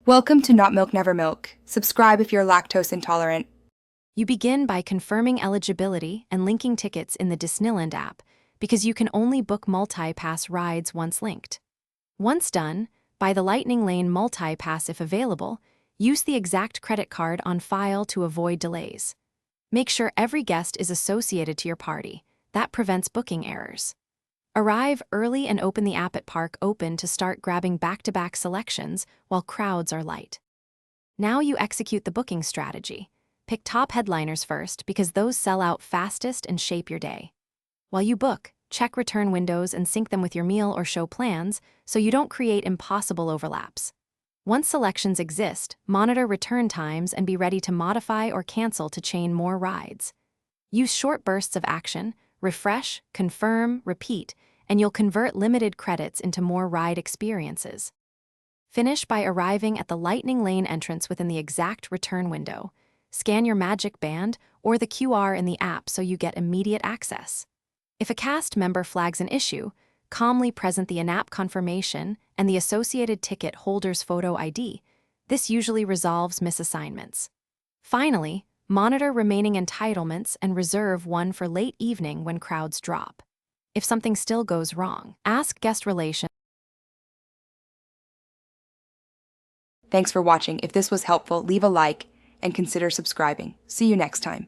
Welcome to Not Milk Never Milk. Subscribe if you're lactose intolerant. You begin by confirming eligibility and linking tickets in the Disneyland app because you can only book multi-pass rides once linked. Once done, buy the Lightning Lane multi-pass if available. Use the exact credit card on file to avoid delays. Make sure every guest is associated to your party. That prevents booking errors. Arrive early and open the app at Park Open to start grabbing back-to-back selections while crowds are light. Now you execute the booking strategy. Pick top headliners first because those sell out fastest and shape your day. While you book, check return windows and sync them with your meal or show plans so you don't create impossible overlaps. Once selections exist, monitor return times and be ready to modify or cancel to chain more rides. Use short bursts of action, refresh, confirm, repeat, and you'll convert limited credits into more ride experiences. Finish by arriving at the Lightning Lane entrance within the exact return window. Scan your magic band or the QR in the app so you get immediate access. If a cast member flags an issue, calmly present the in-app confirmation and the associated ticket holder's photo ID. This usually resolves misassignments. Finally, monitor remaining entitlements and reserve one for late evening when crowds drop. If something still goes wrong, ask guest relations. Thanks for watching. If this was helpful, leave a like and consider subscribing. See you next time.